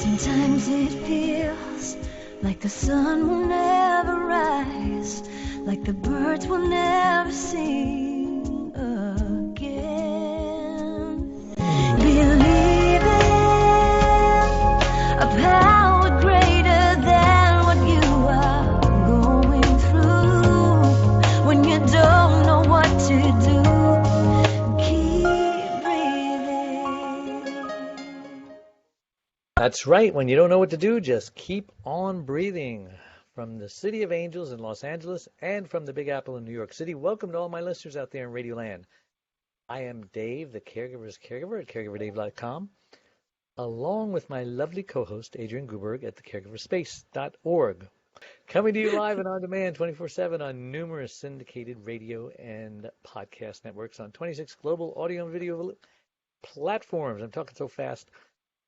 Sometimes it feels like the sun will never rise, like the birds will never sing again. Believe in a power greater than what you are going through. When you don't know what to do, keep breathing. That's right. When you don't know what to do, just keep on breathing. From the City of Angels in Los Angeles and from the Big Apple in New York City, welcome to all my listeners out there in Radio Land. I am Dave, the Caregiver's Caregiver at caregiverdave.com, along with my lovely co-host, Adrian Guberg at thecaregiverspace.org. Coming to you live and on demand 24/7 on numerous syndicated radio and podcast networks on 26 global audio and video platforms. I'm talking so fast.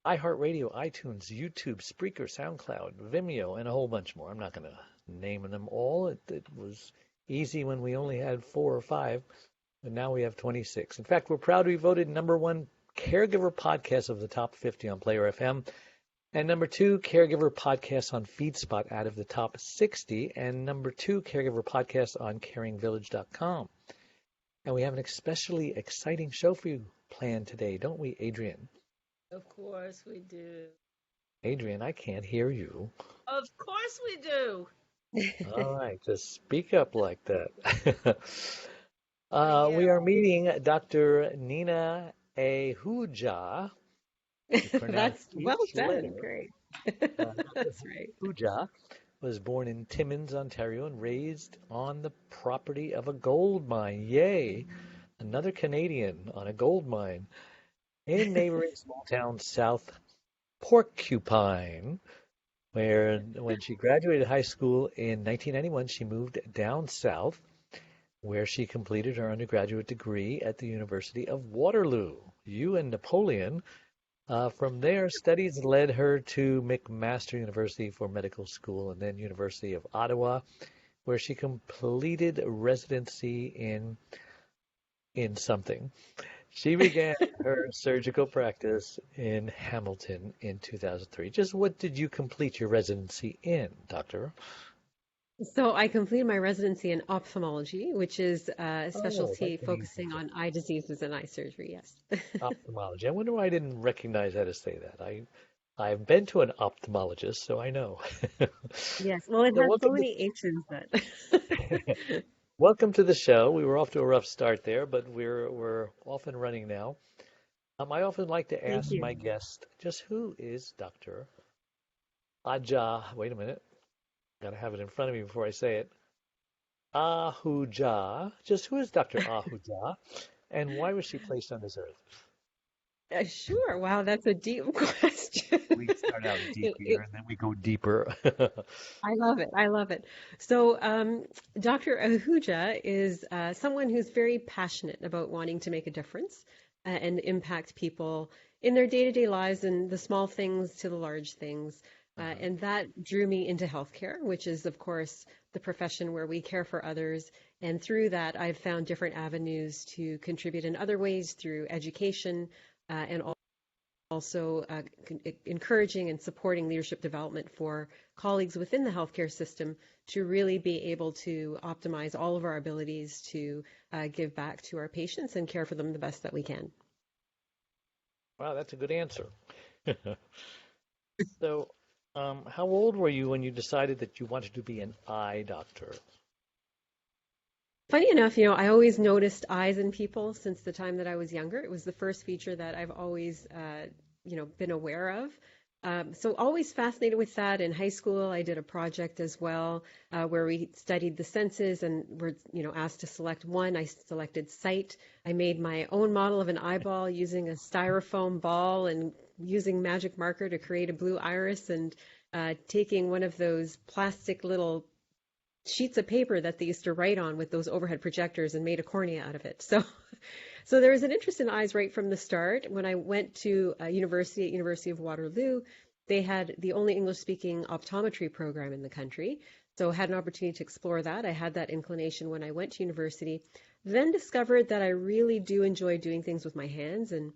iHeartRadio, iTunes, YouTube, Spreaker, SoundCloud, Vimeo, and a whole bunch more. I'm not going to name them all. It was easy when we only had 4 or 5, and now we have 26. In fact, we're proud to be voted #1 Caregiver Podcast of the top 50 on Player FM, and #2 Caregiver Podcast on FeedSpot out of the top 60, and #2 Caregiver Podcast on CaringVillage.com. And we have an especially exciting show for you planned today, don't we, Adrian? Of course we do. Adrian, I can't hear you. Of course we do. All right, just speak up like that. Yeah. We are meeting Dr. Nina Ahuja. That's well done. Great. That's right. Ahuja was born in Timmins, Ontario, and raised on the property of a gold mine. Yay! Another Canadian on a gold mine. In neighboring small town South Porcupine, where when she graduated high school in 1991, she moved down south, where she completed her undergraduate degree at the University of Waterloo. You and Napoleon. From there, studies led her to McMaster University for medical school and then University of Ottawa, where she completed residency in something. She began her surgical practice in Hamilton in 2003. Just what did you complete your residency in, Doctor? So I completed my residency in ophthalmology, which is a specialty focusing on eye diseases and eye surgery, yes. Ophthalmology. I wonder why I didn't recognize how to say that. I've been to an ophthalmologist, so I know. Yes, well, it has so many H's that... Welcome to the show. We were off to a rough start there, but we're off and running now. I often like to ask my guest, just who is Dr. Ahuja? Wait a minute. Got to have it in front of me before I say it. Ahuja. Just who is Dr. Ahuja, and why was she placed on this earth? Sure. Wow, that's a deep question. We start out deep here, and then we go deeper. I love it. I love it. So Dr. Ahuja is someone who's very passionate about wanting to make a difference and impact people in their day-to-day lives, and the small things to the large things. And that drew me into healthcare, which is, of course, the profession where we care for others. And through that, I've found different avenues to contribute in other ways through education, and also encouraging and supporting leadership development for colleagues within the healthcare system to really be able to optimize all of our abilities to give back to our patients and care for them the best that we can. Wow, that's a good answer. So, how old were you when you decided that you wanted to be an eye doctor? Funny enough, I always noticed eyes in people since the time that I was younger. It was the first feature that I've always, been aware of. So always fascinated with that. In high school, I did a project as well where we studied the senses and were, asked to select one. I selected sight. I made my own model of an eyeball using a styrofoam ball and using magic marker to create a blue iris and taking one of those plastic little sheets of paper that they used to write on with those overhead projectors and made a cornea out of it. So there was an interest in eyes right from the start. When I went to University of Waterloo, they had the only English-speaking optometry program in the country. So I had an opportunity to explore that. I had that inclination when I went to university, then discovered that I really do enjoy doing things with my hands. And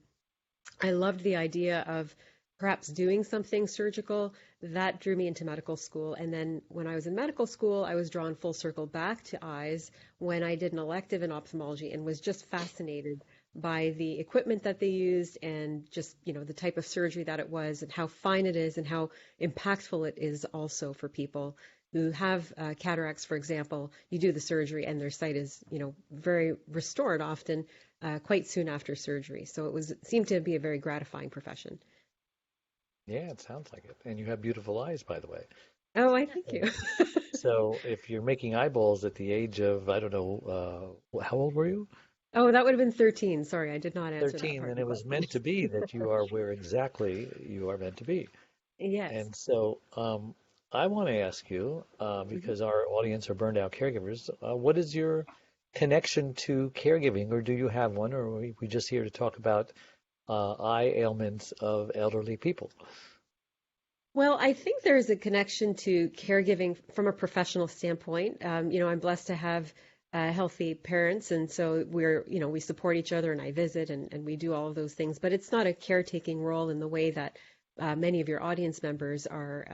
I loved the idea of perhaps doing something surgical, that drew me into medical school. And then when I was in medical school, I was drawn full circle back to eyes when I did an elective in ophthalmology and was just fascinated by the equipment that they used and just, the type of surgery that it was and how fine it is and how impactful it is also for people who have cataracts, for example. You do the surgery and their sight is, very restored often quite soon after surgery. So it seemed to be a very gratifying profession. Yeah, it sounds like it. And you have beautiful eyes, by the way. Oh, I thank you. So if you're making eyeballs at the age of, I don't know, how old were you? Oh, that would have been 13. Sorry, I did not answer 13, that part. and it was meant to be that you are where exactly you are meant to be. Yes. And so I want to ask you, because our audience are burned out caregivers, what is your connection to caregiving, or do you have one, or are we just here to talk about eye ailments of elderly people? Well, I think there's a connection to caregiving from a professional standpoint. I'm blessed to have healthy parents, and so we support each other, and I visit, and we do all of those things. But it's not a caretaking role in the way that many of your audience members are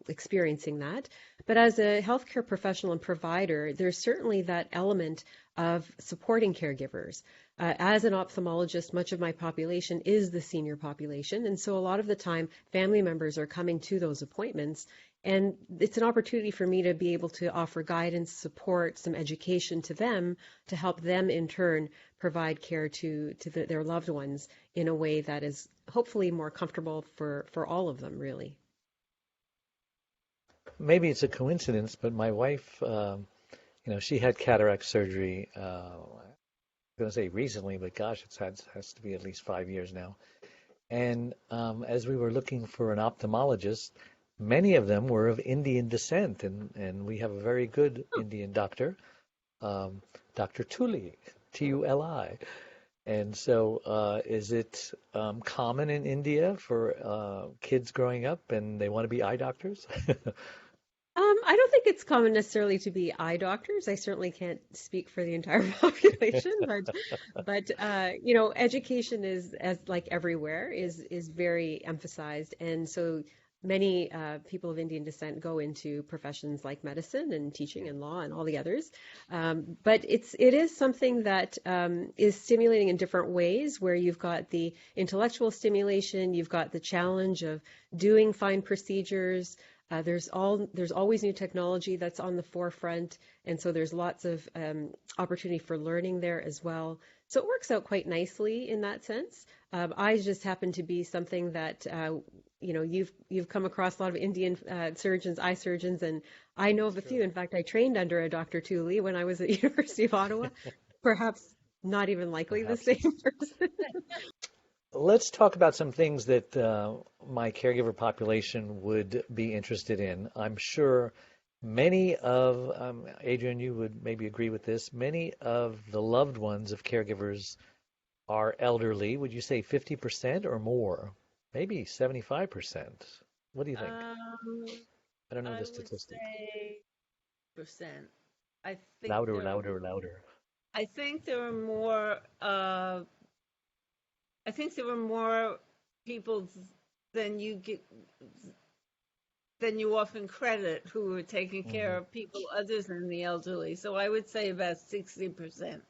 experiencing that. But as a healthcare professional and provider, there's certainly that element of supporting caregivers. As an ophthalmologist, much of my population is the senior population, and so a lot of the time, family members are coming to those appointments, and it's an opportunity for me to be able to offer guidance, support, some education to them to help them in turn provide care to their loved ones in a way that is hopefully more comfortable for all of them, really. Maybe it's a coincidence, but my wife, she had cataract surgery. I'm going to say recently, but gosh, it has to be at least 5 years now. And as we were looking for an ophthalmologist, many of them were of Indian descent, and we have a very good Indian doctor, Dr. Tuli, Tuli. And so is it common in India for kids growing up and they want to be eye doctors? I don't think it's common necessarily to be eye doctors. I certainly can't speak for the entire population, but education is, as like everywhere, is very emphasized, and so many people of Indian descent go into professions like medicine and teaching and law and all the others. But it is something that is stimulating in different ways, where you've got the intellectual stimulation, you've got the challenge of doing fine procedures. There's always new technology that's on the forefront, and so there's lots of opportunity for learning there as well. So it works out quite nicely in that sense. Eyes just happen to be something that you've come across a lot of Indian surgeons, eye surgeons, and I know of a few. In fact, I trained under a Dr. Tuli when I was at University of Ottawa. Perhaps not even likely the same person. Let's talk about some things that my caregiver population would be interested in. I'm sure many of, Adrian, you would maybe agree with this, many of the loved ones of caregivers are elderly. Would you say 50% or more? Maybe 75%. What do you think? I don't know the statistic. Would say percent. I think Louder. I think there are more. I think there were more people than you often credit who were taking care of people other than the elderly. So I would say about 60%.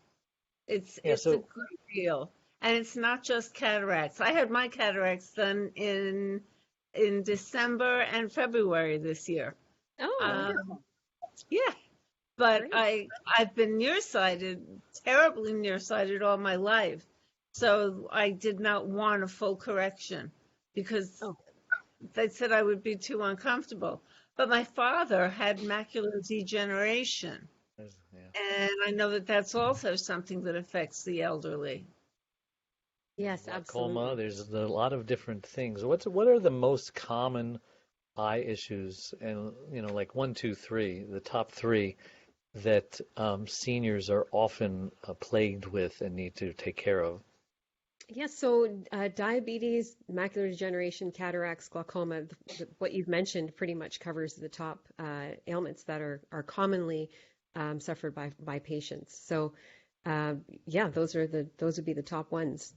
It's a great deal, and it's not just cataracts. I had my cataracts done in December and February this year. Oh, yeah. But I've been nearsighted, terribly nearsighted all my life. So I did not want a full correction because they said I would be too uncomfortable. But my father had macular degeneration. And I know that that's also something that affects the elderly. Yes, absolutely. Glaucoma, there's a lot of different things. What are the most common eye issues, and like 1, 2, 3, the top 3 that seniors are often plagued with and need to take care of? Yes, so diabetes, macular degeneration, cataracts, glaucoma, what you've mentioned pretty much covers the top ailments that are commonly suffered by patients. So those would be the top ones.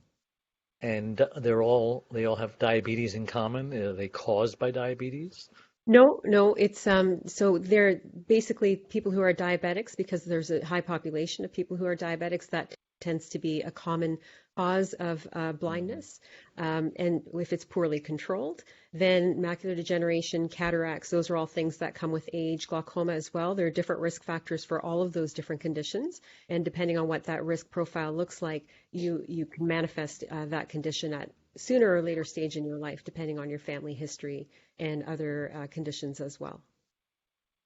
And they all have diabetes in common. Are they caused by diabetes? No, no, it's so they're basically people who are diabetics because there's a high population of people who are diabetics. That tends to be a common cause of Hmm. blindness. And if it's poorly controlled, then macular degeneration, cataracts, those are all things that come with age, glaucoma as well. There are different risk factors for all of those different conditions. And depending on what that risk profile looks like, you can manifest that condition at sooner or later stage in your life, depending on your family history and other conditions as well.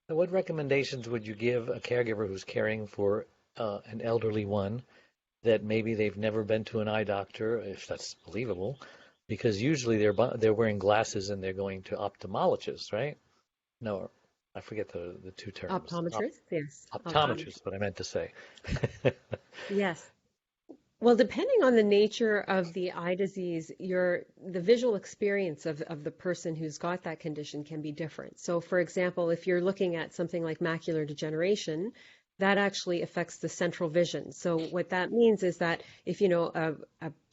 So what recommendations would you give a caregiver who's caring for an elderly one that maybe they've never been to an eye doctor, if that's believable, because usually they're wearing glasses and they're going to ophthalmologists, right? No, I forget the two terms. Optometrist, yes, Optometrist, what I meant to say. yes. Well, depending on the nature of the eye disease, the visual experience of the person who's got that condition can be different. So, for example, if you're looking at something like macular degeneration, that actually affects the central vision. So, what that means is that if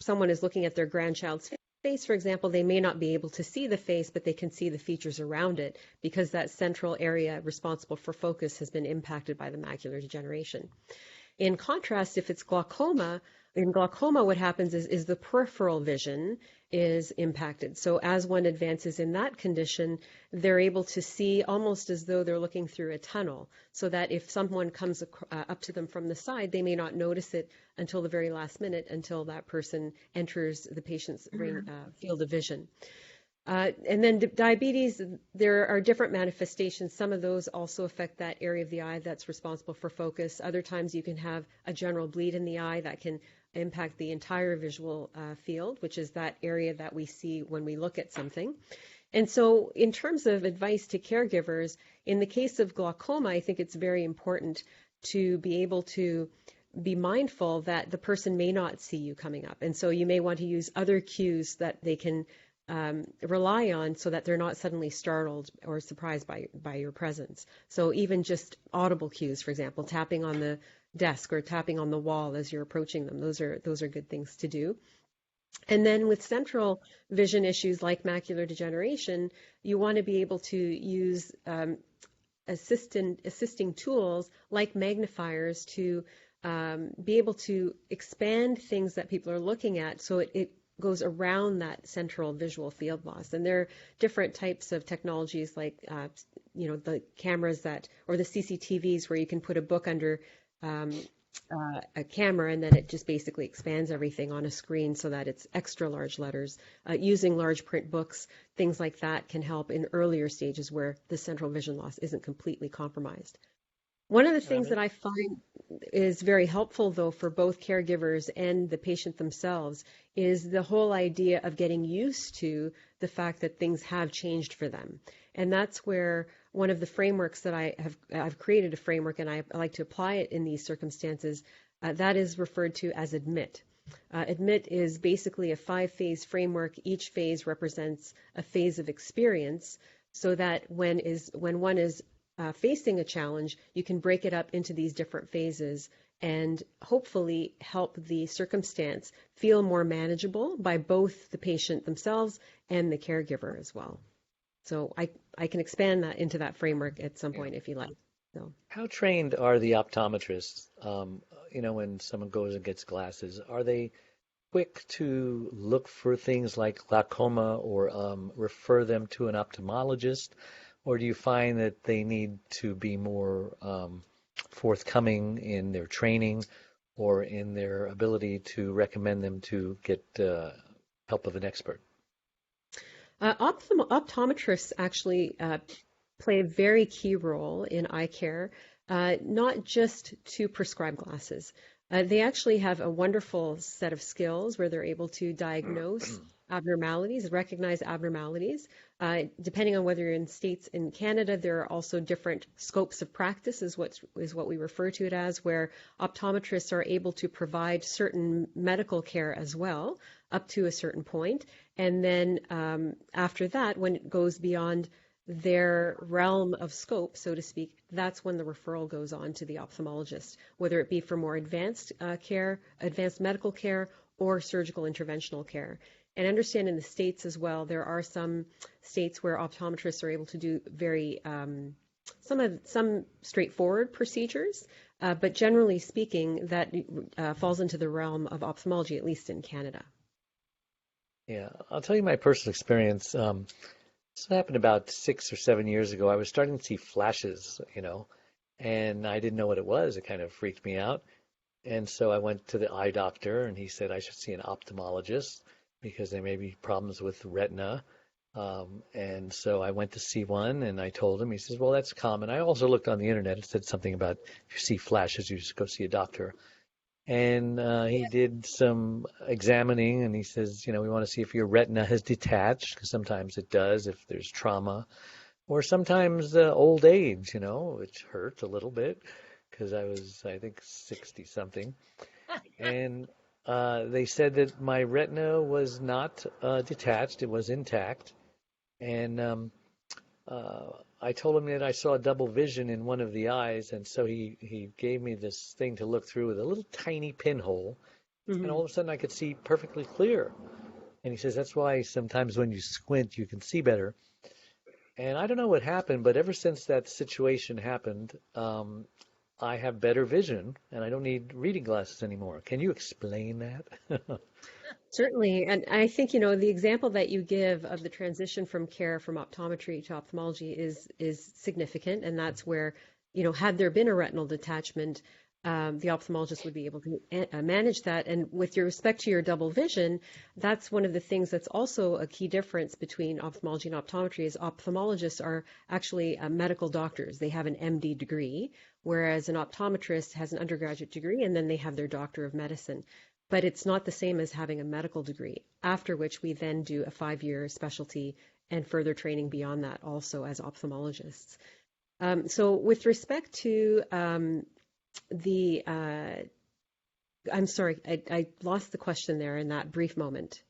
someone is looking at their grandchild's face, for example, they may not be able to see the face, but they can see the features around it because that central area responsible for focus has been impacted by the macular degeneration. In contrast, if it's glaucoma, in glaucoma, what happens is the peripheral vision is impacted. So as one advances in that condition, they're able to see almost as though they're looking through a tunnel, so that if someone comes up to them from the side, they may not notice it until the very last minute, until that person enters the patient's field of vision. And then diabetes, there are different manifestations. Some of those also affect that area of the eye that's responsible for focus. Other times you can have a general bleed in the eye that can impact the entire visual field, which is that area that we see when we look at something. And so in terms of advice to caregivers, in the case of glaucoma, I think it's very important to be able to be mindful that the person may not see you coming up. And so you may want to use other cues that they can rely on so that they're not suddenly startled or surprised by your presence. So even just audible cues, for example, tapping on the desk or tapping on the wall as you're approaching them, those are good things to do. And then with central vision issues like macular degeneration, you want to be able to use assisting tools like magnifiers to be able to expand things that people are looking at so it goes around that central visual field loss. And there are different types of technologies like, the cameras or the CCTVs where you can put a book under a camera and then it just basically expands everything on a screen so that it's extra large letters. Using large print books, things like that can help in earlier stages where the central vision loss isn't completely compromised. One of the things that I find is very helpful, though, for both caregivers and the patient themselves is the whole idea of getting used to the fact that things have changed for them. And that's where one of the frameworks that I've created a framework and I like to apply it in these circumstances, that is referred to as ADMIT. ADMIT is basically a 5-phase framework. Each phase represents a phase of experience so that when one is facing a challenge, you can break it up into these different phases and hopefully help the circumstance feel more manageable by both the patient themselves and the caregiver as well. So I can expand that into that framework at some point if you like. So. How trained are the optometrists? When someone goes and gets glasses, are they quick to look for things like glaucoma or refer them to an ophthalmologist? Or do you find that they need to be more forthcoming in their training or in their ability to recommend them to get help of an expert? Optometrists actually play a very key role in eye care, not just to prescribe glasses. They actually have a wonderful set of skills where they're able to diagnose abnormalities, recognize abnormalities. Depending on whether you're in states in Canada, there are also different scopes of practice is what we refer to it as, where optometrists are able to provide certain medical care as well, up to a certain point. And then after that, when it goes beyond their realm of scope, so to speak, that's when the referral goes on to the ophthalmologist, whether it be for more advanced care, advanced medical care, or surgical interventional care. And I understand in the States as well, there are some states where optometrists are able to do very some straightforward procedures, but generally speaking, that falls into the realm of ophthalmology, at least in Canada. Yeah, I'll tell you my personal experience. This happened about 6 or 7 years ago. I was starting to see flashes, and I didn't know what it was. It kind of freaked me out. And so I went to the eye doctor, and he said I should see an ophthalmologist because there may be problems with retina. And so I went to see one, and I told him. He says, well, that's common. I also looked on the internet. It said something about if you see flashes, you just go see a doctor. And he did some examining, and he says, we want to see if your retina has detached, because sometimes it does if there's trauma, or sometimes old age, which hurt a little bit, because I was, I think, 60-something. And they said that my retina was not detached, it was intact. And I told him that I saw double vision in one of the eyes, and so he gave me this thing to look through with a little tiny pinhole, and all of a sudden I could see perfectly clear. And he says that's why sometimes when you squint you can see better. And I don't know what happened, but ever since that situation happened, I have better vision, and I don't need reading glasses anymore. Can you explain that? Certainly. And I think, the example that you give of the transition from care from optometry to ophthalmology is significant. And that's where, had there been a retinal detachment, the ophthalmologist would be able to manage that. And with your respect to your double vision, that's one of the things that's also a key difference between ophthalmology and optometry is ophthalmologists are actually medical doctors. They have an MD degree, whereas an optometrist has an undergraduate degree and then they have their doctor of medicine. But it's not the same as having a medical degree, after which we then do a 5-year specialty and further training beyond that also as ophthalmologists. So with respect to I'm sorry, I lost the question there in that brief moment.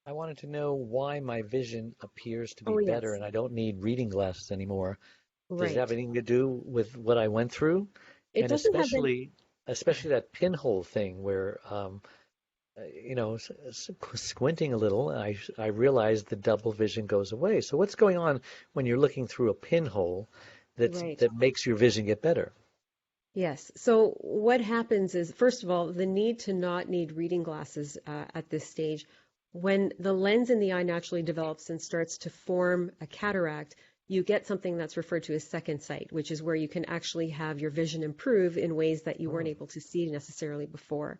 I wanted to know why my vision appears to be better and I don't need reading glasses anymore. Does it have anything to do with what I went through? It doesn't have any... Especially that pinhole thing where, squinting a little, I realized the double vision goes away. So what's going on when you're looking through a pinhole that makes your vision get better? Yes. So what happens is, first of all, the need to not need reading glasses at this stage, when the lens in the eye naturally develops and starts to form a cataract, you get something that's referred to as second sight, which is where you can actually have your vision improve in ways that you weren't able to see necessarily before.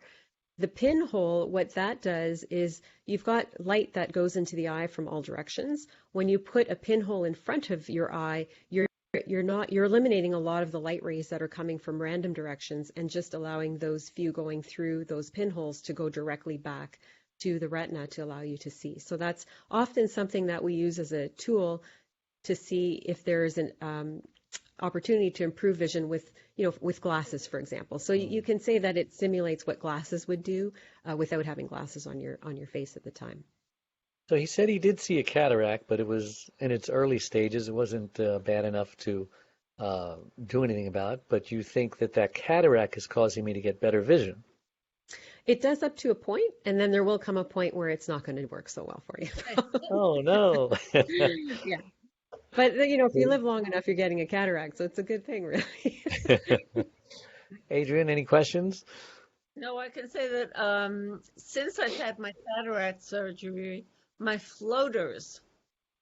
The pinhole, what that does is you've got light that goes into the eye from all directions. When you put a pinhole in front of your eye, you're eliminating a lot of the light rays that are coming from random directions and just allowing those few going through those pinholes to go directly back to the retina to allow you to see. So that's often something that we use as a tool to see if there's an opportunity to improve vision with glasses, for example. So you can say that it simulates what glasses would do without having glasses on your face at the time. So he said he did see a cataract, but it was in its early stages. It wasn't bad enough to do anything about. But you think that cataract is causing me to get better vision? It does up to a point, and then there will come a point where it's not going to work so well for you. Oh, no. Yeah. But, if you live long enough, you're getting a cataract, so it's a good thing, really. Adrian, any questions? No, I can say that since I've had my cataract surgery, my floaters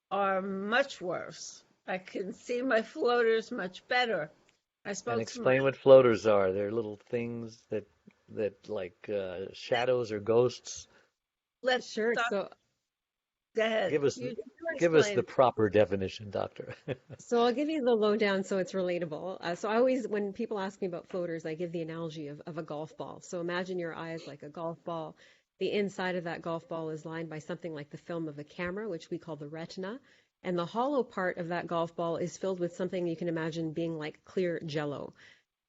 are much worse. I can see my floaters much better. And explain what floaters are. They're little things that like shadows or ghosts. Sure. So go ahead. Give us the proper definition, doctor. So I'll give you the lowdown so it's relatable. So I always, when people ask me about floaters, I give the analogy of a golf ball. So imagine your eye is like a golf ball. The inside of that golf ball is lined by something like the film of a camera, which we call the retina. And the hollow part of that golf ball is filled with something you can imagine being like clear jello.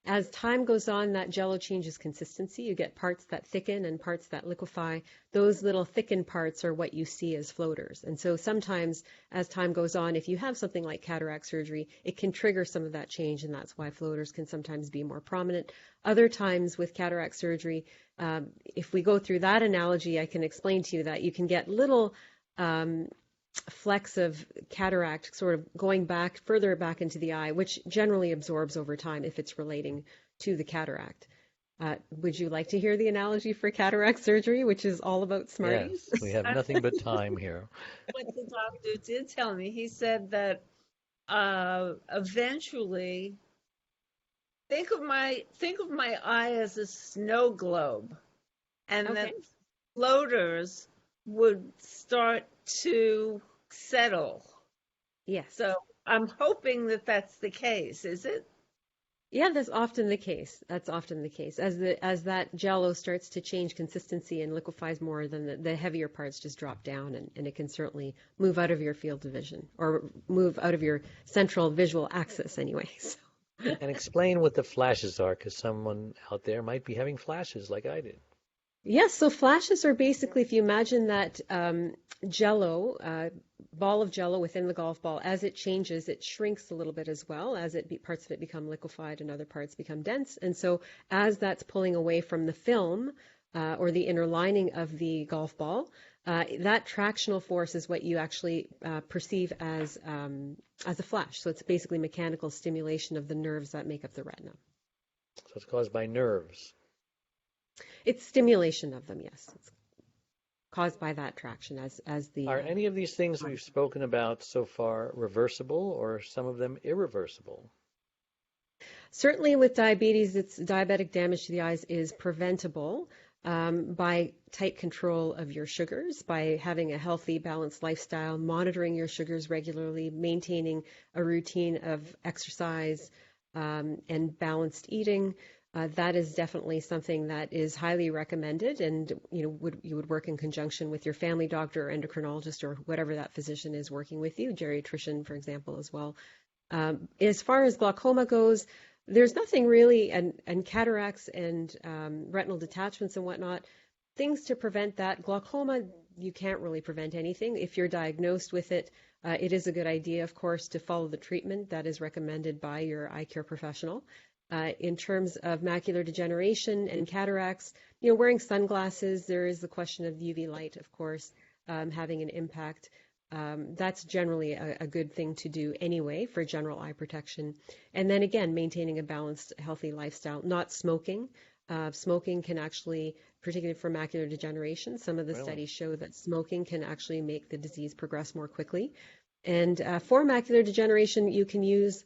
As time goes on, that jello changes consistency. You get parts that thicken and parts that liquefy. Those little thickened parts are what you see as floaters. And so sometimes as time goes on, if you have something like cataract surgery, it can trigger some of that change, and that's why floaters can sometimes be more prominent. Other times with cataract surgery, if we go through that analogy, I can explain to you that you can get little flecks of cataract sort of going back further back into the eye, which generally absorbs over time if it's relating to the cataract. Would you like to hear the analogy for cataract surgery, which is all about Smarties? Yes, we have nothing but time here. What the doctor did tell me, he said that eventually, think of my eye as a snow globe, and that floaters would start to settle. Yes. So I'm hoping that that's the case. Is it? Yeah, that's often the case. That's often the case. As that jello starts to change consistency and liquefies more, then the heavier parts just drop down, and it can certainly move out of your field of vision, or move out of your central visual axis anyway. So. And explain what the flashes are, because someone out there might be having flashes like I did. Yes, so flashes are basically, if you imagine that jello, ball of jello within the golf ball, as it changes, it shrinks a little bit as well, as parts of it become liquefied and other parts become dense. And so as that's pulling away from the film or the inner lining of the golf ball, that tractional force is what you actually perceive as a flash. So it's basically mechanical stimulation of the nerves that make up the retina. So it's caused by nerves. It's stimulation of them, yes. It's caused by that traction as the... Are any of these things we've spoken about so far reversible, or some of them irreversible? Certainly with diabetes, diabetic damage to the eyes is preventable by tight control of your sugars, by having a healthy, balanced lifestyle, monitoring your sugars regularly, maintaining a routine of exercise and balanced eating. That is definitely something that is highly recommended, and you would work in conjunction with your family doctor or endocrinologist or whatever that physician is working with you, geriatrician, for example, as well. As far as glaucoma goes, there's nothing really, and cataracts and retinal detachments and whatnot, things to prevent that. Glaucoma, you can't really prevent anything. If you're diagnosed with it, it is a good idea, of course, to follow the treatment that is recommended by your eye care professional. In terms of macular degeneration and cataracts, wearing sunglasses, there is the question of UV light, of course, having an impact. That's generally a good thing to do anyway for general eye protection. And then again, maintaining a balanced, healthy lifestyle, not smoking. Smoking can actually, particularly for macular degeneration, some of the studies show that smoking can actually make the disease progress more quickly. And for macular degeneration, you can use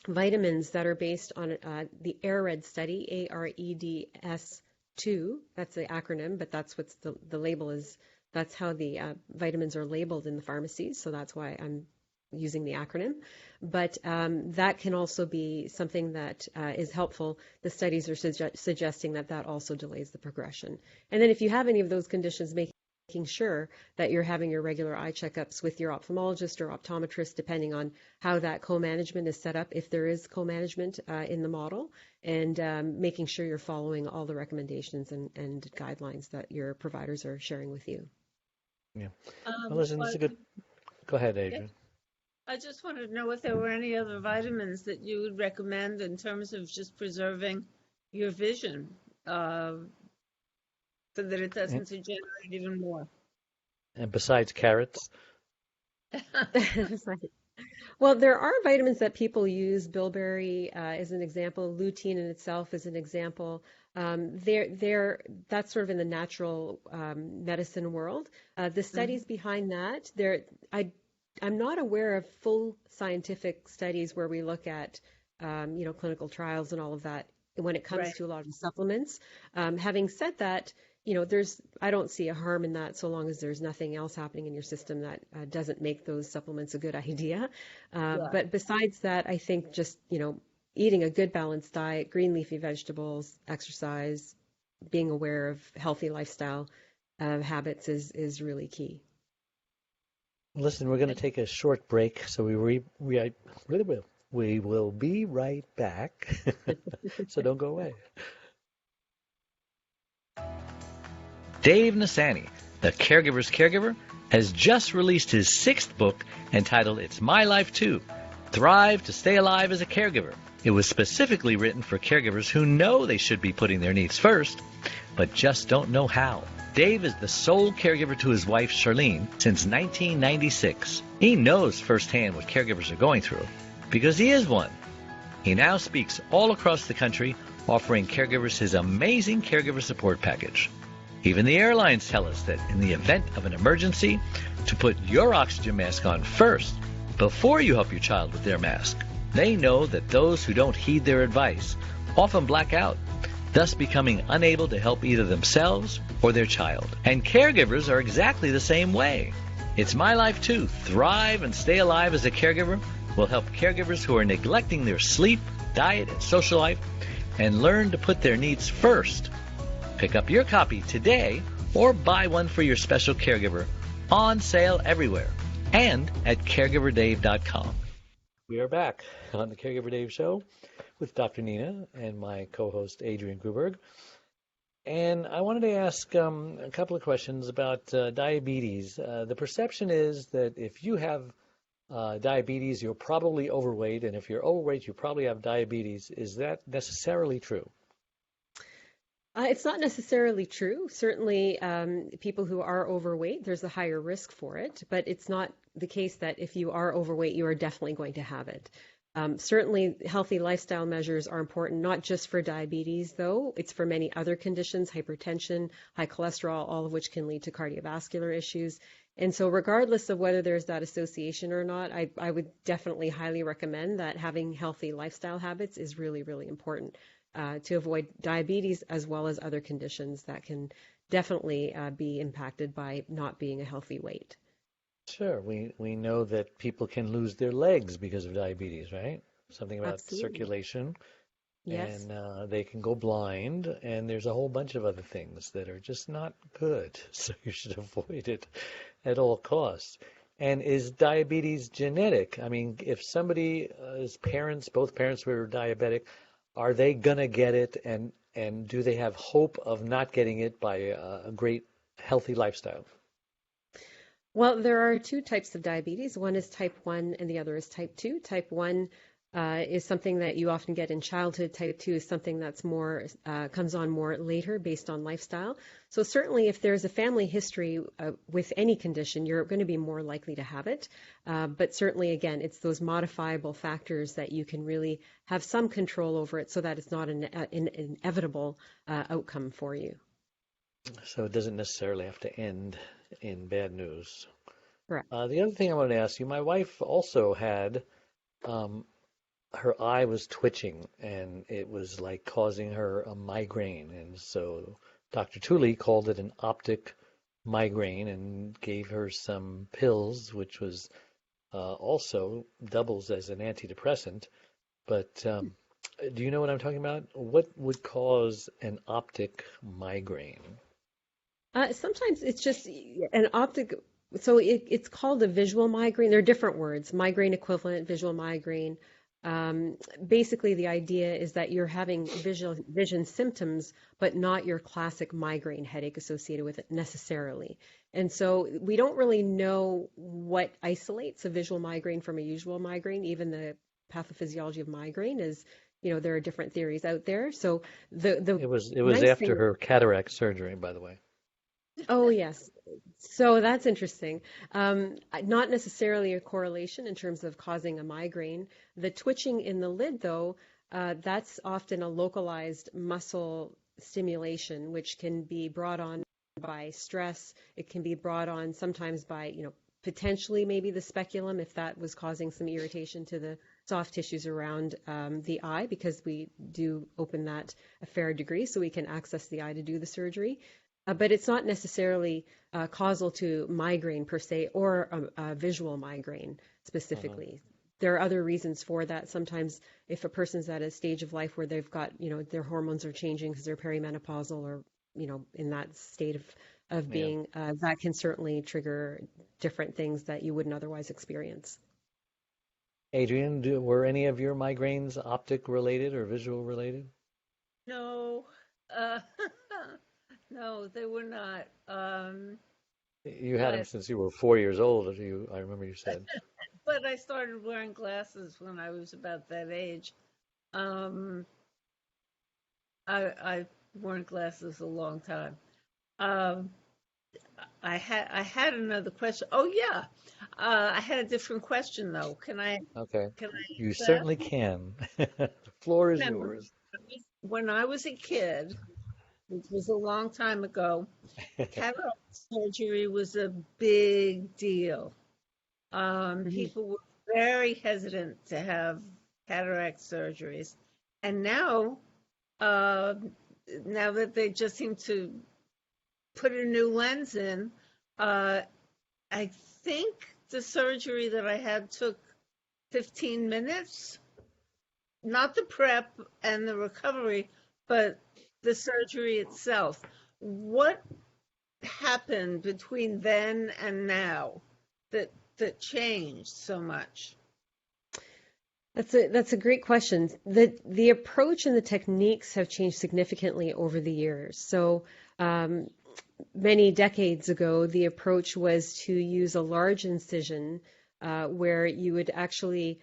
vitamins that are based on the AREDS study, AREDS2. That's the acronym, but that's what the label is. That's how the vitamins are labeled in the pharmacies, so that's why I'm using the acronym. But that can also be something that is helpful. The studies are suggesting that also delays the progression. And then if you have any of those conditions, making sure that you're having your regular eye checkups with your ophthalmologist or optometrist, depending on how that co-management is set up, if there is co-management in the model, and making sure you're following all the recommendations and guidelines that your providers are sharing with you. Yeah. Well, listen, this is a good... Go ahead, Adrian. I just wanted to know if there were any other vitamins that you would recommend in terms of just preserving your vision, so that it doesn't degenerate even more. And besides carrots? Well, there are vitamins that people use. Bilberry is an example. Lutein in itself is an example. That's sort of in the natural medicine world. The studies behind that, I'm not aware of full scientific studies where we look at, clinical trials and all of that when it comes to a lot of the supplements. Having said that, I don't see a harm in that so long as there's nothing else happening in your system that doesn't make those supplements a good idea. But besides that, I think just, eating a good balanced diet, green leafy vegetables, exercise, being aware of healthy lifestyle habits is really key. Listen, we're going to take a short break, so we We will be right back. So don't go away. Dave Nassani, the Caregiver's Caregiver, has just released his 6th book entitled It's My Life Too, Thrive to Stay Alive as a Caregiver. It was specifically written for caregivers who know they should be putting their needs first, but just don't know how. Dave is the sole caregiver to his wife, Charlene, since 1996. He knows firsthand what caregivers are going through because he is one. He now speaks all across the country, offering caregivers his amazing caregiver support package. Even the airlines tell us that in the event of an emergency, to put your oxygen mask on first before you help your child with their mask. They know that those who don't heed their advice often black out, thus becoming unable to help either themselves or their child. And caregivers are exactly the same way. It's My Life Too, Thrive and Stay Alive as a Caregiver will help caregivers who are neglecting their sleep, diet, and social life and learn to put their needs first. Pick up your copy today or buy one for your special caregiver. On sale everywhere and at caregiverdave.com. We are back on the Caregiver Dave Show with Dr. Nina and my co-host Adrian Gruberg. And I wanted to ask a couple of questions about diabetes. The perception is that if you have diabetes, you're probably overweight, and if you're overweight, you probably have diabetes. Is that necessarily true? It's not necessarily true. Certainly, people who are overweight, there's a higher risk for it, but it's not the case that if you are overweight, you are definitely going to have it. Certainly, healthy lifestyle measures are important, not just for diabetes, though. It's for many other conditions, hypertension, high cholesterol, all of which can lead to cardiovascular issues. And so regardless of whether there's that association or not, I would definitely highly recommend that having healthy lifestyle habits is really, really important to avoid diabetes as well as other conditions that can definitely be impacted by not being a healthy weight. Sure. We know that people can lose their legs because of diabetes, right? Something about Absolutely. circulation. Yes. And they can go blind, and there's a whole bunch of other things that are just not good. So you should avoid it at all costs. And is diabetes genetic? I mean, if somebody's parents, both parents were diabetic, are they gonna get it, and do they have hope of not getting it by a great healthy lifestyle? Well, there are two types of diabetes. One is type 1 and the other is type 2. Type 1 is something that you often get in childhood. Type 2 is something that's more comes on more later based on lifestyle. So certainly if there's a family history with any condition, you're going to be more likely to have it. But certainly, again, it's those modifiable factors that you can really have some control over it so that it's not an inevitable outcome for you. So it doesn't necessarily have to end in bad news. Correct. The other thing I wanted to ask you, my wife also had her eye was twitching, and it was like causing her a migraine. And so Dr. Tooley called it an optic migraine and gave her some pills, which was also doubles as an antidepressant. But do you know what I'm talking about? What would cause an optic migraine? Sometimes it's just an optic. So it's called a visual migraine. There are different words: migraine equivalent, visual migraine. Basically, the idea is that you're having vision symptoms, but not your classic migraine headache associated with it necessarily. And so we don't really know what isolates a visual migraine from a usual migraine. Even the pathophysiology of migraine is, there are different theories out there. So It was nice after thing, her cataract surgery, by the way. Oh, yes. So that's interesting. Not necessarily a correlation in terms of causing a migraine. The twitching in the lid, though, that's often a localized muscle stimulation, which can be brought on by stress. It can be brought on sometimes by, potentially maybe the speculum, if that was causing some irritation to the soft tissues around the eye, because we do open that a fair degree so we can access the eye to do the surgery. But it's not necessarily causal to migraine per se, or a visual migraine specifically. There are other reasons for that. Sometimes if a person's at a stage of life where they've got, their hormones are changing because they're perimenopausal, or, in that state of being, that can certainly trigger different things that you wouldn't otherwise experience. Adrian, were any of your migraines optic related or visual related? No, uh, no, they were not. You had them But since you were 4 years old, I remember you said. but I started wearing glasses when I was about that age. Um, I worn glasses a long time. Um, I had another question. Oh yeah, I had a different question though. Okay. Can I You ask that? certainly can. The floor is Remember yours. when I was a kid, which was a long time ago, cataract surgery was a big deal. Mhm. People were very hesitant to have cataract surgeries, and uh, now that they just seem to put a new lens in, uh, I think the surgery that I had took 15 minutes, not the prep and the recovery, but the surgery itself. What happened between then and now that changed so much? That's a great question. The approach and the techniques have changed significantly over the years. So um, many decades ago, the approach was to use a large incision where you would actually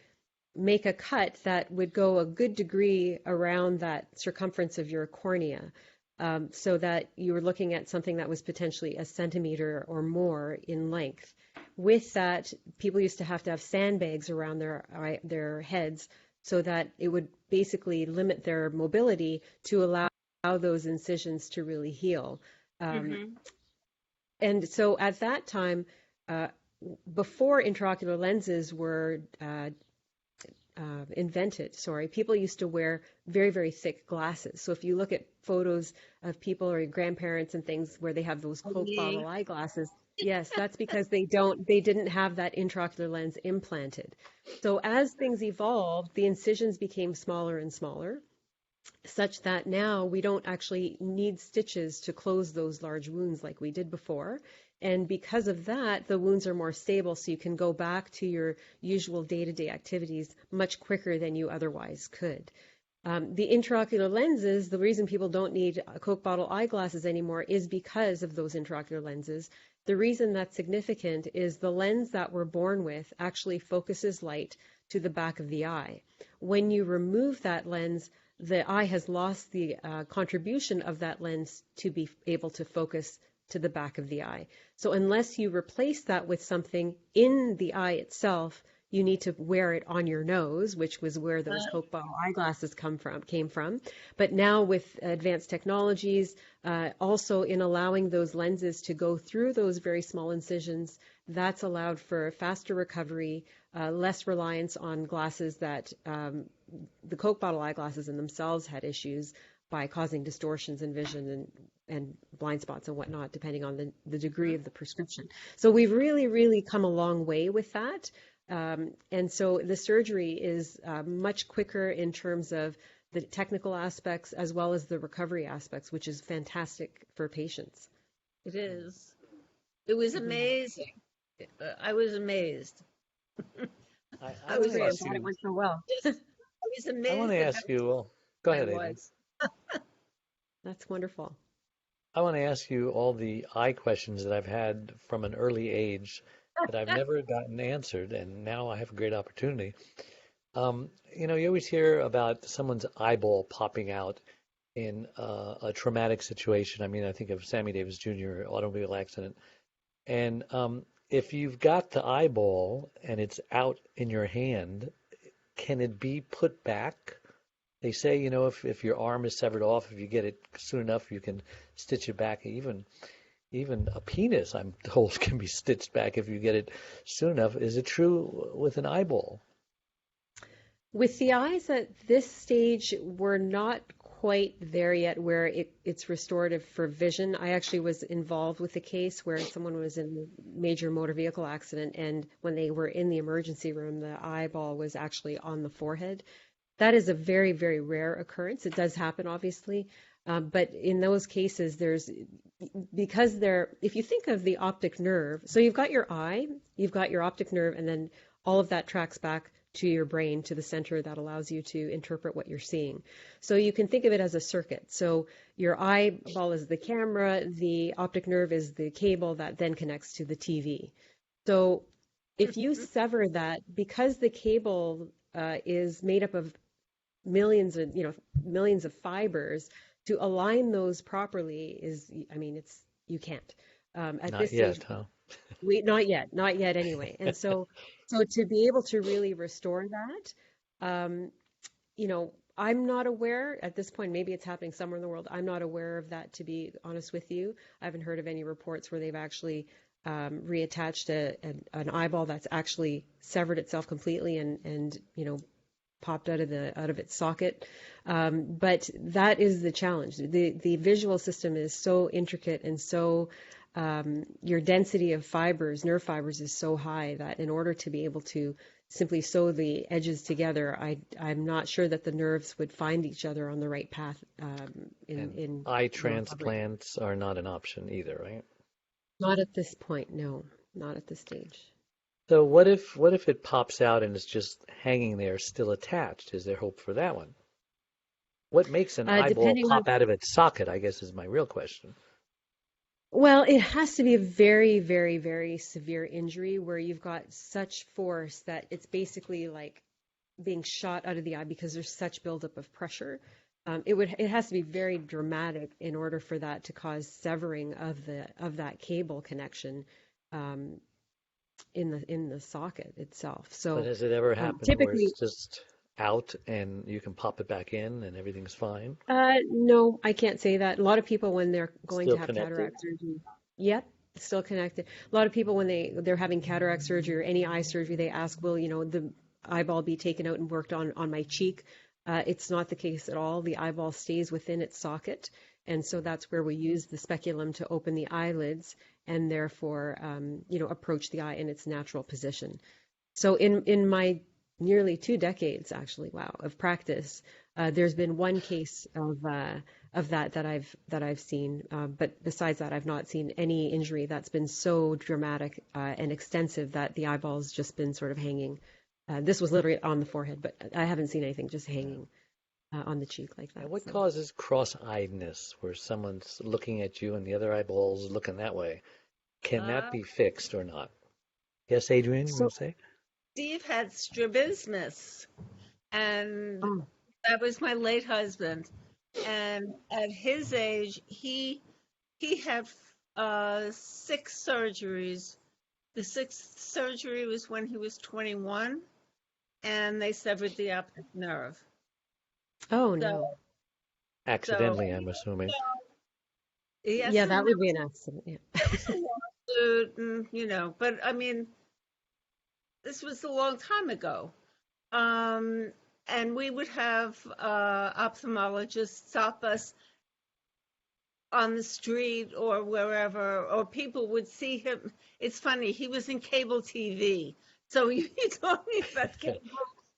make a cut that would go a good degree around that circumference of your cornea, so that you were looking at something that was potentially a centimeter or more in length. With that, people used to have sandbags around their heads so that it would basically limit their mobility to allow those incisions to really heal. Um, Hmm. and so at that time, uh, before intraocular lenses were invented, people used to wear very, very thick glasses. So if you look at photos of people or your grandparents and things where they have those Coke bottle Me. eyeglasses, yes, that's because they didn't have that intraocular lens implanted. So as things evolved, the incisions became smaller and smaller, such that now we don't actually need stitches to close those large wounds like we did before. And because of that, the wounds are more stable, so you can go back to your usual day-to-day activities much quicker than you otherwise could. The intraocular lenses, the reason people don't need Coke bottle eyeglasses anymore is because of those intraocular lenses. The reason that's significant is the lens that we're born with actually focuses light to the back of the eye. When you remove that lens, the eye has lost the contribution of that lens to be able to focus to the back of the eye. So unless you replace that with something in the eye itself, you need to wear it on your nose, which was where those Coke bottle eyeglasses came from. But now with advanced technologies, also in allowing those lenses to go through those very small incisions, that's allowed for faster recovery, less reliance on glasses that the Coke bottle eyeglasses in themselves had issues by causing distortions in vision and blind spots and whatnot, depending on the degree of the prescription. So we've really, really come a long way with that. And so the surgery is much quicker in terms of the technical aspects as well as the recovery aspects, which is fantastic for patients. It is. It was Mhm. amazing. I was amazed. I I That's want was to great. I'm ask glad it you, went so well. just, I was I want to amazed at how ask you, well, go I ahead, Adrian. was. That's wonderful. I want to ask you all the eye questions that I've had from an early age that I've never gotten answered, and now I have a great opportunity. You always hear about someone's eyeball popping out in a traumatic situation. I mean, I think of Sammy Davis Jr. automobile accident. And if you've got the eyeball and it's out in your hand, can it be put back? They say, if your arm is severed off, if you get it soon enough, you can stitch it back. Even a penis, I'm told, can be stitched back if you get it soon enough. Is it true with an eyeball? With the eyes at this stage, we're not quite there yet where it's restorative for vision. I actually was involved with a case where someone was in a major motor vehicle accident, and when they were in the emergency room, the eyeball was actually on the forehead. That is a very, very rare occurrence. It does happen, obviously. But in those cases, if you think of the optic nerve, so you've got your eye, you've got your optic nerve, and then all of that tracks back to your brain, to the center that allows you to interpret what you're seeing. So you can think of it as a circuit. So your eyeball is the camera, the optic nerve is the cable that then connects to the TV. So if you sever that, because the cable is made up of millions of fibers, to align those properly is, you can't. At Not this yet, stage, huh? not yet anyway. And so to be able to really restore that, I'm not aware at this point, maybe it's happening somewhere in the world. I'm not aware of that, to be honest with you. I haven't heard of any reports where they've actually reattached an eyeball that's actually severed itself completely and popped out of its socket. But that is the challenge. The visual system is so intricate, and so your density of fibers, nerve fibers, is so high that in order to be able to simply sew the edges together, I'm not sure that the nerves would find each other on the right path. In eye transplants are not an option either, right? Not at this point, no, not at this stage. So what if it pops out and it's just hanging there, still attached? Is there hope for that one? What makes an eyeball pop out of its socket, I guess, is my real question. Well, it has to be a very, very, very severe injury where you've got such force that it's basically like being shot out of the eye because there's such buildup of pressure. It has to be very dramatic in order for that to cause severing of that cable connection in the socket itself. So, but has it ever happened typically, where it's just out and you can pop it back in and everything's fine? No, I can't say that. A lot of people, when they're going Still to have connected? cataract surgery, yep, it's still connected. A lot of people, when they're having cataract surgery or any eye surgery, they ask, will the eyeball be taken out and worked on my cheek? It's not the case at all. The eyeball stays within its socket, and so that's where we use the speculum to open the eyelids and therefore, approach the eye in its natural position. So in my nearly 2 decades, actually, of practice, there's been one case of that I've seen, but besides that, I've not seen any injury that's been so dramatic and extensive that the eyeball's just been sort of hanging. This was literally on the forehead, but I haven't seen anything just hanging on the cheek like that. And what causes cross-eyedness, where someone's looking at you and the other eyeball's looking that way? Can that be fixed or not? Yes, Adrienne, you want to say? Steve had strabismus, and that was my late husband. And at his age, he had 6 surgeries. The 6th surgery was when he was 21, and they severed the optic nerve. Oh, no. Accidentally, I'm assuming. Yes, yeah, that would be an accident. Yeah. But I mean, this was a long time ago. And we would have ophthalmologists stop us on the street or wherever, or people would see him. It's funny, he was in cable TV. So you're talking about cable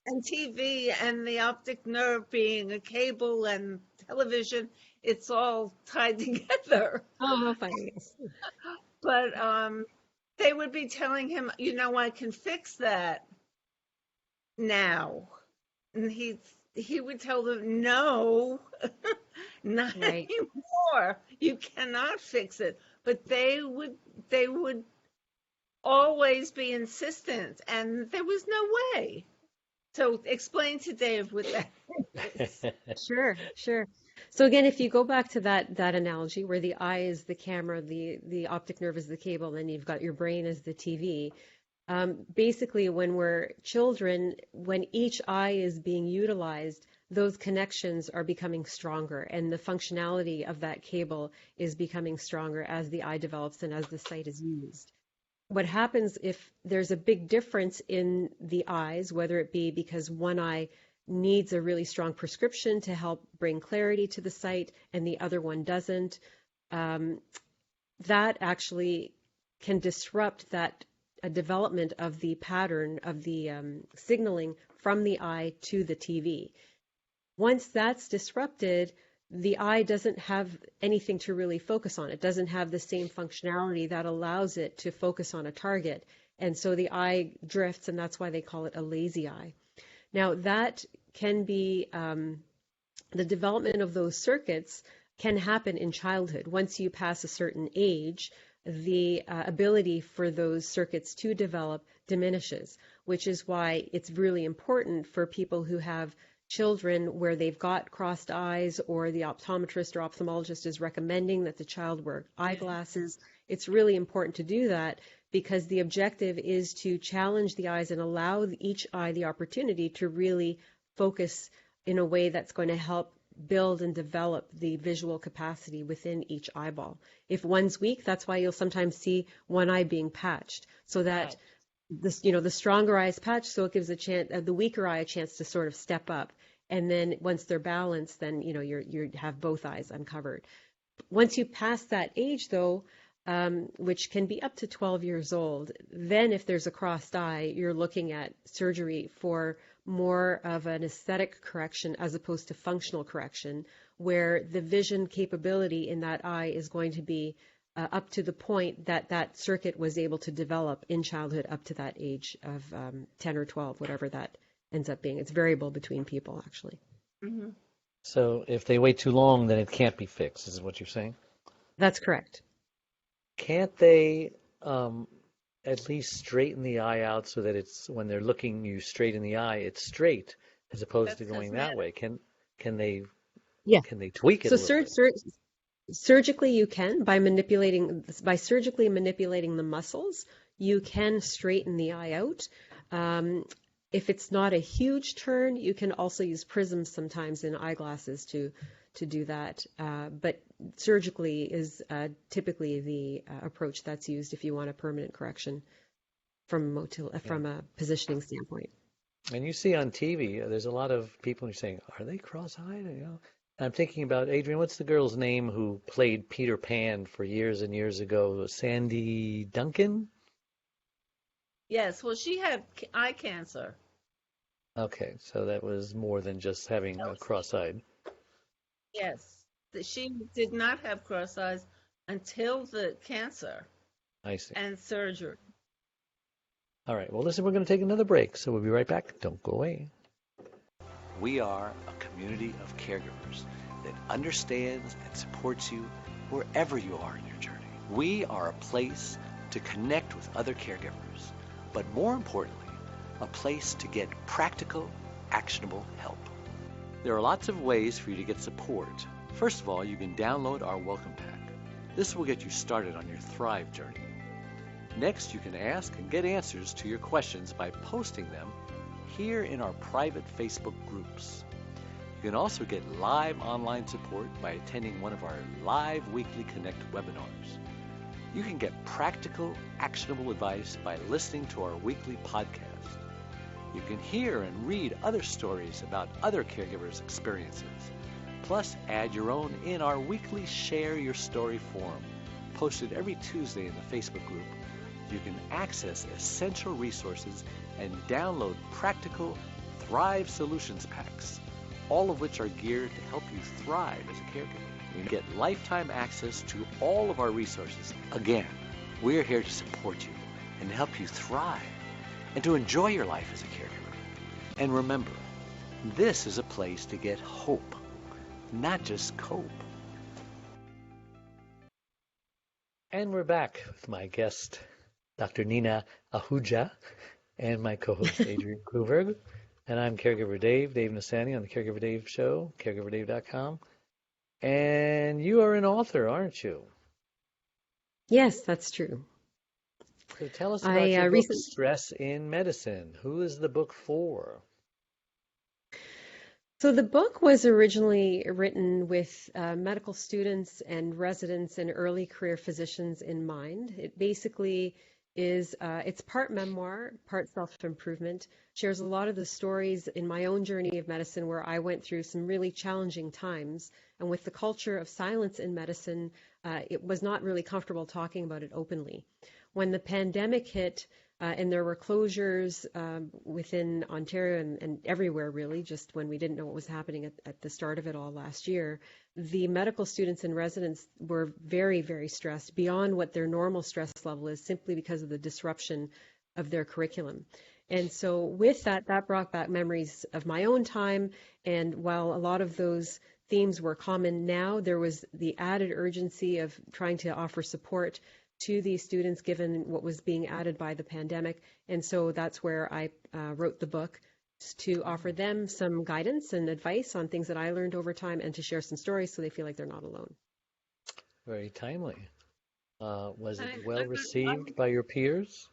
and TV and the optic nerve being a cable and television. It's all tied together. Oh, funny. But they would be telling him, I can fix that now. And he would tell them, no, not anymore. You cannot fix it. But they would always be insistent, and there was no way. So explain to Dave what that is. Sure. So again, if you go back to that analogy where the eye is the camera, the optic nerve is the cable, and you've got your brain as the TV. Basically, when we're children, when each eye is being utilized, those connections are becoming stronger, and the functionality of that cable is becoming stronger as the eye develops and as the sight is used. What happens if there's a big difference in the eyes, whether it be because one eye needs a really strong prescription to help bring clarity to the sight and the other one doesn't, that actually can disrupt that development of the pattern of the signaling from the eye to the TV. Once that's disrupted, the eye doesn't have anything to really focus on. It doesn't have the same functionality that allows it to focus on a target. And so the eye drifts, and that's why they call it a lazy eye. Now, that can be the development of those circuits can happen in childhood. Once you pass a certain age, the ability for those circuits to develop diminishes, which is why it's really important for people who have children where they've got crossed eyes, or the optometrist or ophthalmologist is recommending that the child wear eyeglasses. It's really important to do that, because the objective is to challenge the eyes and allow each eye the opportunity to really focus in a way that's going to help build and develop the visual capacity within each eyeball. If one's weak, that's why you'll sometimes see one eye being patched, so that this, the stronger eye is patched, so it gives the weaker eye a chance to sort of step up. And then once they're balanced, then you have both eyes uncovered. Once you pass that age, though, which can be up to 12 years old, then if there's a crossed eye, you're looking at surgery for more of an aesthetic correction as opposed to functional correction, where the vision capability in that eye is going to be up to the point that that circuit was able to develop in childhood up to that age of 10 or 12, whatever that ends up being. It's variable between people, actually. Mm-hmm. So if they wait too long, then it can't be fixed, is what you're saying? That's correct. Can't they at least straighten the eye out so that it's, when they're looking you straight in the eye, it's straight, as opposed to going that way? Can they tweak it a little bit? Surgically, you can, by surgically manipulating the muscles, you can straighten the eye out. If it's not a huge turn, you can also use prisms sometimes in eyeglasses to do that. But surgically is typically the approach that's used if you want a permanent correction from a positioning standpoint. And you see on TV, there's a lot of people who are saying, "Are they cross-eyed?" I'm thinking about, Adrian, what's the girl's name who played Peter Pan for years and years ago? Sandy Duncan? Yes, well, she had eye cancer. Okay, so that was more than just having a cross-eyed. Yes, she did not have cross eyes until the cancer. I see. And surgery. All right, well, listen, we're going to take another break, so we'll be right back. Don't go away. We are a community of caregivers that understands and supports you wherever you are in your journey. We are a place to connect with other caregivers, but more importantly, a place to get practical, actionable help. There are lots of ways for you to get support. First of all, you can download our welcome pack. This will get you started on your Thrive journey. Next, you can ask and get answers to your questions by posting them here in our private Facebook groups. You can also get live online support by attending one of our live weekly Connect webinars. You can get practical, actionable advice by listening to our weekly podcast. You can hear and read other stories about other caregivers' experiences. Plus, add your own in our weekly Share Your Story forum, posted every Tuesday in the Facebook group. You can access essential resources and download practical Thrive Solutions packs, all of which are geared to help you thrive as a caregiver. You get lifetime access to all of our resources. Again, we're here to support you and help you thrive and to enjoy your life as a caregiver. And remember, this is a place to get hope, not just cope. And we're back with my guest, Dr. Nina Ahuja, and my co-host, Adrian Kluberg. And I'm Caregiver Dave Nassani on the Caregiver Dave Show, caregiverdave.com. And you are an author, aren't you? Yes, that's true. So tell us about your book, Stress in Medicine. Who is the book for? So the book was originally written with medical students and residents and early career physicians in mind. It basically is, it's part memoir, part self-improvement, shares a lot of the stories in my own journey of medicine where I went through some really challenging times. And with the culture of silence in medicine, it was not really comfortable talking about it openly. When the pandemic hit and there were closures within Ontario and everywhere really, just when we didn't know what was happening at the start of it all last year, the medical students and residents were very, very stressed beyond what their normal stress level is, simply because of the disruption of their curriculum. And so with that, that brought back memories of my own time. And while a lot of those themes were common now, there was the added urgency of trying to offer support to these students given what was being added by the pandemic. And so that's where I wrote the book, to offer them some guidance and advice on things that I learned over time and to share some stories so they feel like they're not alone. Very timely. Was it well received by your peers?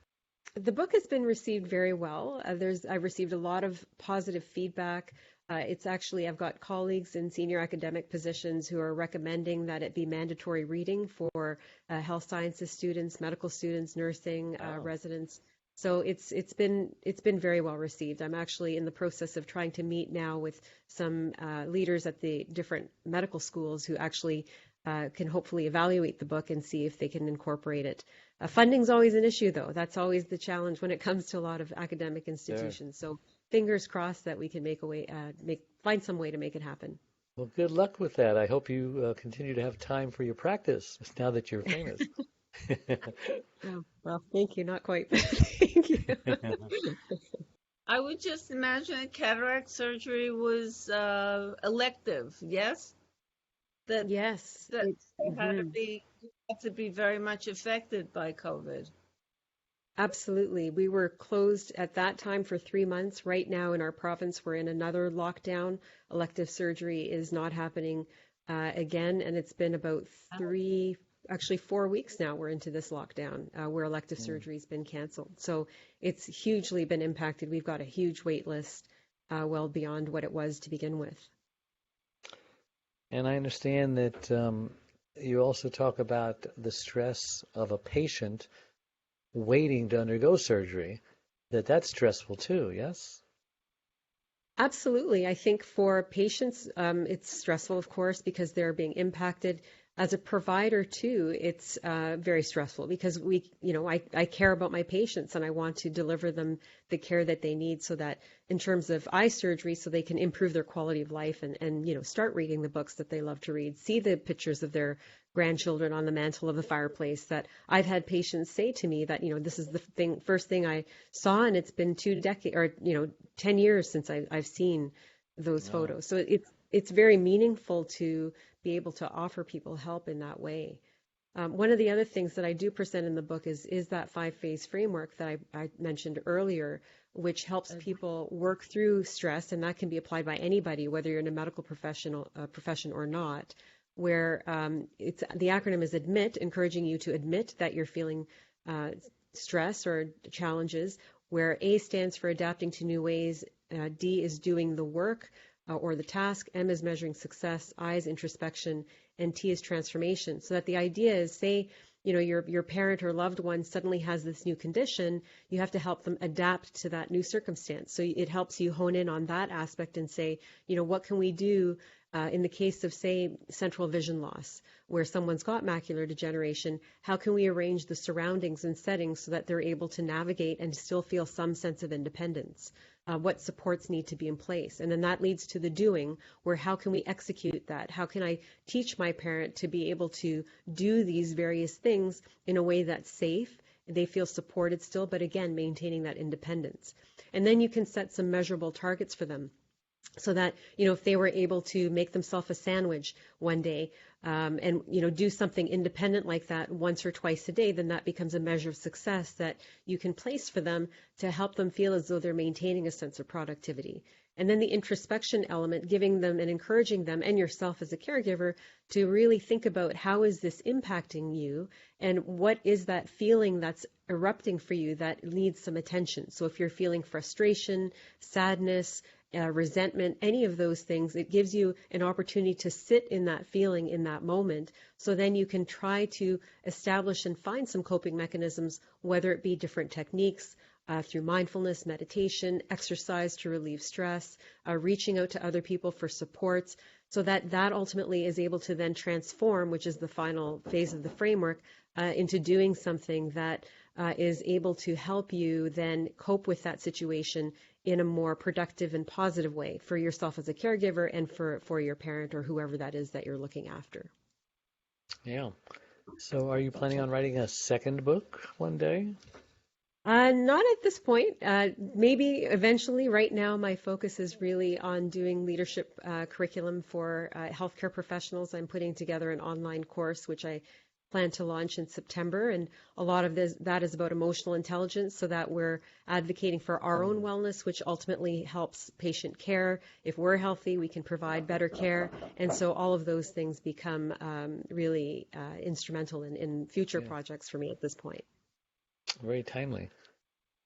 The book has been received very well. I've received a lot of positive feedback. It's actually, I've got colleagues in senior academic positions who are recommending that it be mandatory reading for health sciences students, medical students, nursing residents. So it's been very well received. I'm actually in the process of trying to meet now with some leaders at the different medical schools who actually can hopefully evaluate the book and see if they can incorporate it. Funding's always an issue, though. That's always the challenge when it comes to a lot of academic institutions. Sure. So fingers crossed that we can find some way to make it happen. Well, good luck with that. I hope you continue to have time for your practice now that you're famous. Oh, well, thank you. Not quite. Thank you. I would just imagine that cataract surgery was elective, yes? Yes. That had to be very much affected by COVID. Absolutely. We were closed at that time for 3 months. Right now in our province, we're in another lockdown. Elective surgery is not happening again, and it's been about 4 weeks now we're into this lockdown where elective surgery has been canceled. So it's hugely been impacted. We've got a huge wait list well beyond what it was to begin with. And I understand that you also talk about the stress of a patient waiting to undergo surgery, that's stressful too, yes? Absolutely. I think for patients, it's stressful, of course, because they're being impacted. As a provider too, it's very stressful because I care about my patients and I want to deliver them the care that they need so that in terms of eye surgery, so they can improve their quality of life and start reading the books that they love to read, see the pictures of their grandchildren on the mantle of the fireplace. That I've had patients say to me that, this is the first thing I saw, and it's been 10 years since I've seen those photos. So it's very meaningful to be able to offer people help in that way. One of the other things that I do present in the book is that 5-phase framework that I mentioned earlier, which helps people work through stress, and that can be applied by anybody, whether you're in a medical profession or not, where the acronym is ADMIT, encouraging you to admit that you're feeling stress or challenges, where A stands for adapting to new ways, D is doing the work, or the task, M is measuring success, I is introspection, and T is transformation. So that the idea is, say, your parent or loved one suddenly has this new condition, you have to help them adapt to that new circumstance. So it helps you hone in on that aspect and say, what can we do in the case of, say, central vision loss, where someone's got macular degeneration, how can we arrange the surroundings and settings so that they're able to navigate and still feel some sense of independence? What supports need to be in place? And then that leads to the doing, where how can we execute that? How can I teach my parent to be able to do these various things in a way that's safe, they feel supported still, but again, maintaining that independence. And then you can set some measurable targets for them. So that, if they were able to make themselves a sandwich one day and, do something independent like that once or twice a day, then that becomes a measure of success that you can place for them to help them feel as though they're maintaining a sense of productivity. And then the introspection element, giving them and encouraging them and yourself as a caregiver to really think about how is this impacting you and what is that feeling that's erupting for you that needs some attention. So if you're feeling frustration, sadness, resentment, any of those things, it gives you an opportunity to sit in that feeling in that moment. So then you can try to establish and find some coping mechanisms, whether it be different techniques through mindfulness, meditation, exercise to relieve stress, reaching out to other people for supports, so that ultimately is able to then transform, which is the final phase of the framework, into doing something that is able to help you then cope with that situation in a more productive and positive way for yourself as a caregiver and for your parent or whoever that is that you're looking after. Yeah. So are you planning on writing a second book one day? Not at this point. Maybe eventually. Right now, my focus is really on doing leadership curriculum for healthcare professionals. I'm putting together an online course, which I plan to launch in September. And a lot of that is about emotional intelligence, so that we're advocating for our own wellness, which ultimately helps patient care. If we're healthy, we can provide better care. And so all of those things become really instrumental in future projects for me at this point. Very timely.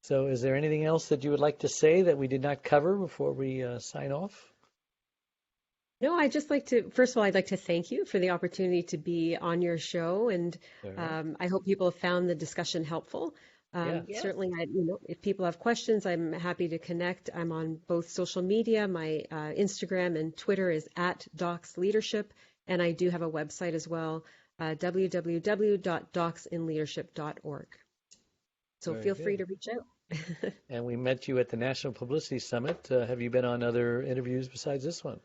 So is there anything else that you would like to say that we did not cover before we sign off? No, I'd just like to, first of all, I'd like to thank you for the opportunity to be on your show, and I hope people have found the discussion helpful. Certainly, if people have questions, I'm happy to connect. I'm on both social media. My Instagram and Twitter is @DocsLeadership, and I do have a website as well, www.docsinleadership.org. So feel free to reach out. And we met you at the National Publicity Summit. Have you been on other interviews besides this one?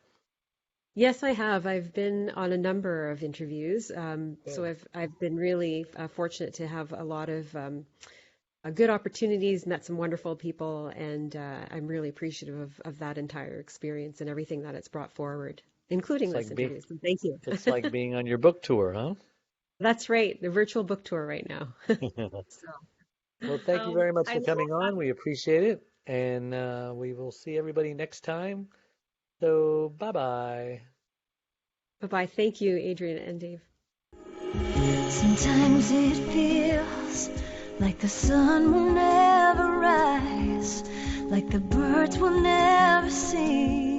Yes, I have. I've been on a number of interviews. So I've been really fortunate to have a lot of good opportunities, met some wonderful people, and I'm really appreciative of that entire experience and everything that it's brought forward, including this interview. So thank you. It's like being on your book tour, huh? That's right. The virtual book tour right now. Well, thank you very much for coming on. We appreciate it. And we will see everybody next time. So, bye-bye. Bye-bye. Thank you, Adrian and Dave. Sometimes it feels like the sun will never rise, like the birds will never sing.